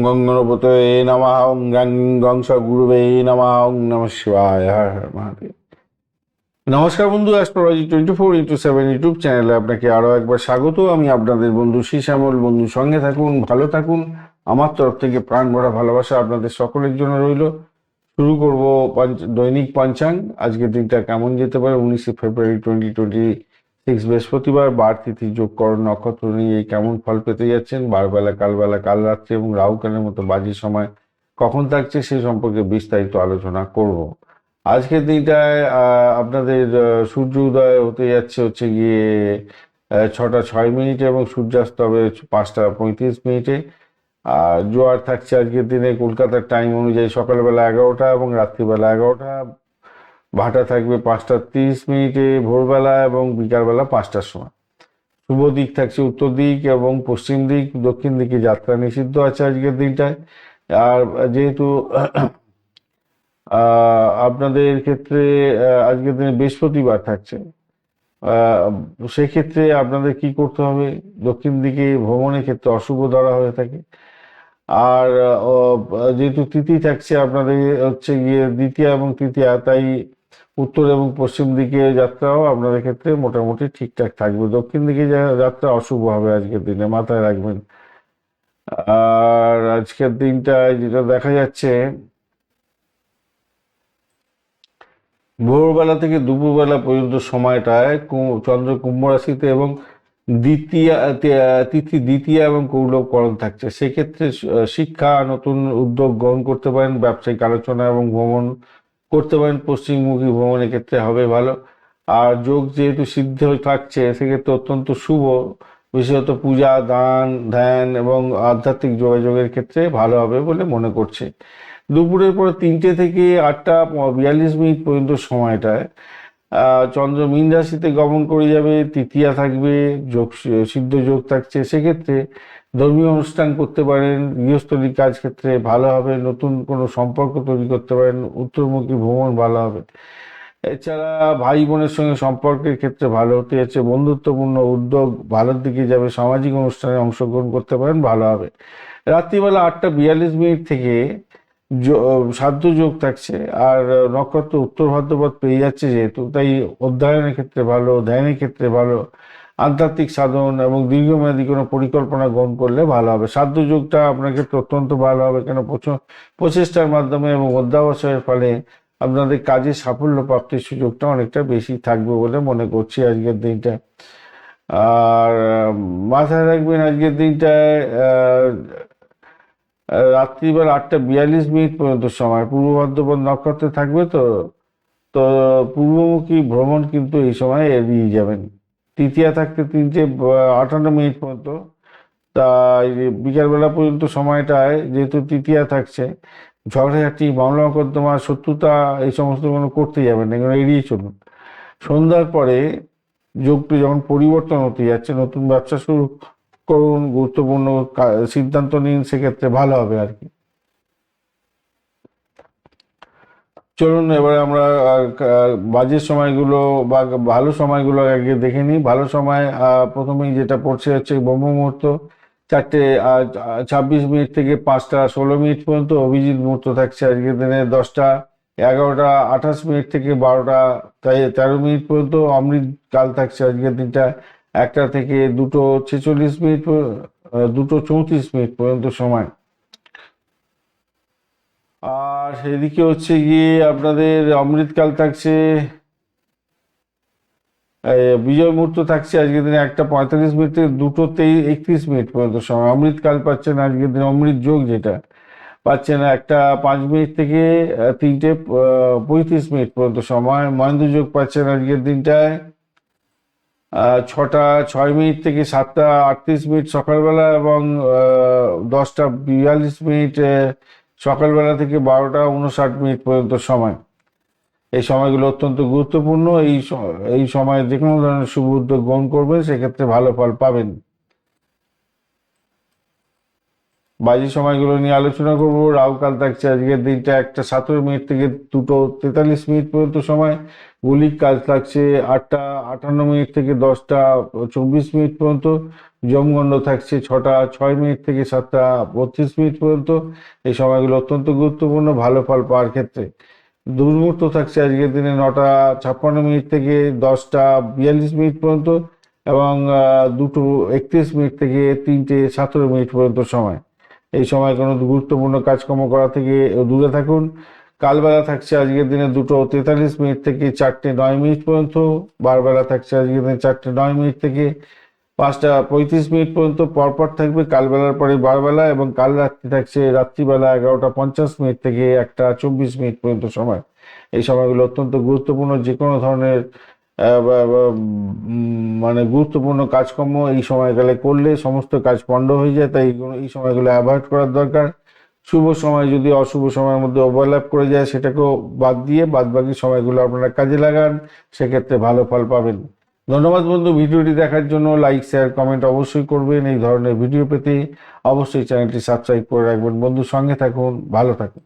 গং গণপতয়ে নমঃ ওং গং গং গুরুবে নমঃ ওং নমঃ শিবায় হর হর মহাদেব। নমস্কার বন্ধু, অ্যাস্ট্রোলজি 24x7 ইউটিউব চ্যানেলে আপনাকে আরও একবার স্বাগত। আমি আপনাদের বন্ধু শ্যামল। বন্ধু সঙ্গে থাকুন, ভালো থাকুন। আমার তরফ থেকে প্রাণ ভরা ভালোবাসা আপনাদের সকলের জন্য রইল। শুরু করব দৈনিক পঞ্চাঙ্গ। আজকের দিনটা কেমন যেতে পারে? 19 ফেব্রুয়ারি 2026 বৃহস্পতিবার। বার তিথি যোগকরণ নক্ষত্র নিয়ে কেমন ফল পেতে যাচ্ছেন, বারবেলা কালবেলা কাল রাত্রি এবং রাহুকালের মতো বাজে সময় কখন থাকছে সেই সম্পর্কে বিস্তারিত আলোচনা করব। আজকের দিনটায় আপনাদের সূর্য উদয় হতে যাচ্ছে হচ্ছে গিয়ে 6টা 6 মিনিটে এবং সূর্যাস্ত হবে 5টা 35 মিনিটে। আর জোয়ার থাকছে আজকের দিনে কলকাতার টাইম অনুযায়ী সকালবেলা 11টা এবং রাত্রিবেলা 11টা। ভাটা থাকবে 5টা 30 মিনিটে ভোরবেলা এবং বিকালবেলা 5টার সময়। শুভ দিক থাকছে উত্তর দিক এবং পশ্চিম দিক। দক্ষিণ দিকে যাত্রা নিষিদ্ধ আছে আজকের দিনটায়। আর যেহেতু আপনাদের ক্ষেত্রে আজকের দিনে বৃহস্পতিবার থাকছে, সেক্ষেত্রে আপনাদের কি করতে হবে? দক্ষিণ দিকে ভ্রমণের ক্ষেত্রে অশুভ ধরা হয়ে থাকে। আর যেহেতু তিথি থাকছে আপনাদের হচ্ছে গিয়ে দ্বিতীয়া এবং তৃতীয়া, তাই উত্তর এবং পশ্চিম দিকে যাত্রাও আপনাদের ক্ষেত্রে মোটামুটি ঠিকঠাক থাকবে। দক্ষিণ দিকে যাত্রা অশুভ হবে আজকের দিনে, মাথায় রাখবেন। আর আজকের দিনটায় যেটা দেখা যাচ্ছে, ভোরবেলা থেকে দুপুরবেলা পর্যন্ত সময়টায় চন্দ্র কুম্ভ রাশিতে এবং তিথি দ্বিতীয়া এবং কৌলবকরণ থাকছে। সেক্ষেত্রে শিক্ষা, নতুন উদ্যোগ গ্রহণ করতে পারেন, ব্যবসায়িক আলোচনা এবং ভ্রমণ করতে পারেন। পশ্চিমমুখী ভ্রমণের ক্ষেত্রে হবে ভালো। আর যোগ যেহেতু সিদ্ধ থাকছে, সেক্ষেত্রে অত্যন্ত শুভ। বিশেষত পূজা, দান, ধ্যান এবং আধ্যাত্মিক যোগাযোগের ক্ষেত্রে ভালো হবে বলে মনে করছে। দুপুরের পরে 3টে থেকে 8টা 42 মিনিট পর্যন্ত সময়টায় চন্দ্র মীন রাশিতে গমন করে যাবে। তৃতীয়া থাকবে, যোগ সিদ্ধ যোগ থাকছে। সেক্ষেত্রে ধর্মীয় অনুষ্ঠান করতে পারেন, গৃহস্থলী কাজ ক্ষেত্রে ভালো হবে। নতুন কোনো সম্পর্ক তৈরি করতে পারেন, উত্তরমুখী ভ্রমণ ভালো হবে। এছাড়া ভাই বোনের সঙ্গে সম্পর্কের ক্ষেত্রে ভালো হতে যাচ্ছে। বন্ধুত্বপূর্ণ উদ্যোগ ভালোর দিকে যাবে। সামাজিক অনুষ্ঠানে অংশগ্রহণ করতে পারেন, ভালো হবে। রাত্রিবেলা 8টা 42 মিনিট থেকে সাধ্য যোগ থাকছে। আর নক্ষত্র উত্তর ভাদ্রপদ পেয়ে যাচ্ছে যেহেতু, তাই অধ্যয়নের ক্ষেত্রে ভালো, ধ্যানের ক্ষেত্রে ভালো, আধ্যাত্মিক সাধন এবং দীর্ঘমেয়াদী কোনো পরিকল্পনা গ্রহণ করলে ভালো হবে। সাধ্য যোগটা আপনার ক্ষেত্রে অত্যন্ত ভালো হবে, কেন প্রচেষ্টার মাধ্যমে এবং অধ্যাবসায়ের ফলে আপনাদের কাজে সাফল্য প্রাপ্তির সুযোগটা অনেকটা বেশি থাকবে বলে মনে করছি আজকের দিনটা। আর মাথায় রাখবেন আজকের দিনটায় রাত্রিবেলা 8টা 42 মিনিট পর্যন্ত সময় পূর্ব ভাদ্রপদ নক্ষত্রে থাকবে। তো তো পূর্বমুখী ভ্রমণ কিন্তু এই সময় এড়িয়ে যাবেন। তৃতীয়া থাকতে 3টে 58 মিনিট পর্যন্ত। তাই বিকালবেলা পর্যন্ত সময়টায় যেহেতু তৃতীয়া থাকছে, ঝগড়াঝাটি, মামলা মোকদ্দমা, শত্রুতা এই সমস্ত কোনো করতে যাবেন না, এগুলো এড়িয়ে চলুন। সন্ধ্যার পরে যোগটি যখন পরিবর্তন হতে যাচ্ছে, নতুন ব্যবসা শুরু করুন, গুরুত্বপূর্ণ সিদ্ধান্ত নিন, সেক্ষেত্রে ভালো হবে আর কি। চলুন এবারে আমরা বাজে সময়গুলো বা ভালো সময়গুলো আগে দেখে নিই। ভালো সময় প্রথমেই যেটা পড়ছে হচ্ছে ব্রহ্ম মুহূর্ত 4:26 মিনিট থেকে 5টা 16 মিনিট পর্যন্ত। অভিজিৎ মুহূর্ত থাকছে আজকের দিনে 10টা 11টা 28 মিনিট থেকে 12টা 13 মিনিট পর্যন্ত। অমৃত কাল থাকছে আজকের দিনটা 1টা থেকে 2টো 46 মিনিট, 2টো 34 মিনিট পর্যন্ত সময়। আর সেদিকে হচ্ছে গিয়ে আপনাদের অমৃতকাল থাকছে, বিজয় মুহূর্ত থাকছে আজকের দিনে 1টা 45 মিনিট থেকে 2টো 31 মিনিট পর্যন্ত সময়। অমৃতকাল পাচ্ছেন আজকের দিনে, অমৃত যোগ যেটা পাচ্ছেন 1টা 5 মিনিট থেকে 3টে 35 মিনিট পর্যন্ত সময়। মহেন্দ্র যোগ পাচ্ছেন আজকের দিনটায় 6টা 6 মিনিট থেকে 7টা 38 মিনিট সকালবেলা এবং 10টা 42 মিনিট সকালবেলা থেকে 12টা 59 মিনিট পর্যন্ত সময়। এই সময়গুলো অত্যন্ত গুরুত্বপূর্ণ। এই সময়ে যে কোনো ধরনের শুভ উদ্যোগ গ্রহণ করবেন, সেক্ষেত্রে ভালো ফল পাবেন। বাজে সময়গুলো নিয়ে আলোচনা করব। রাহুকাল থাকছে আজকের দিনটা 1:17 থেকে 2:43 পর্যন্ত সময়। গুলিক কাল থাকছে 8:58 থেকে 10:24 পর্যন্ত। যমগণ্ড থাকছে 6:06 থেকে 7:32 পর্যন্ত। এই সময়গুলো অত্যন্ত গুরুত্বপূর্ণ ভালো ফল পাওয়ার ক্ষেত্রে। দুর্মুহূর্ত থাকছে আজকের দিনে 9:56 থেকে 10:42 পর্যন্ত এবং 2:31 থেকে 3:17 পর্যন্ত সময়। এই সময় কোনো গুরুত্বপূর্ণ কাজকর্ম করা থেকে দূরে থাকুন। কালবেলা থাকছে আজকের দিনে 2:43 থেকে 4:09 পর্যন্ত। বারবেলা থাকছে আজকের দিনে 4:09 থেকে 5:35 পর্যন্ত। পরপর থাকবে কালবেলার পরে বারবেলা, এবং কাল রাত্রি থাকছে রাত্রিবেলা 11:50 থেকে 1:24 পর্যন্ত সময়। এই সময়গুলো অত্যন্ত গুরুত্বপূর্ণ। যে কোনো ধরনের মানে গুরুত্বপূর্ণ কাজকর্ম এই সময়কালে করলে সমস্ত কাজ পণ্ড হয়ে যায়, তাই এই সময়গুলো অ্যাভয়েড করার দরকার। শুভ সময় যদি অশুভ সময়ের মধ্যে ওভারল্যাপ করে যায় সেটাকেও বাদ দিয়ে বাদবাকি সময়গুলো আপনারা কাজে লাগান, সেক্ষেত্রে ভালো ফল পাবেন। ধন্যবাদ বন্ধু, ভিডিওটি দেখার জন্য। লাইক শেয়ার কমেন্ট অবশ্যই করবেন। এই ধরনের ভিডিও পেতে অবশ্যই চ্যানেলটি সাবস্ক্রাইব করে রাখবেন। বন্ধু, সঙ্গে থাকুন, ভালো থাকুন।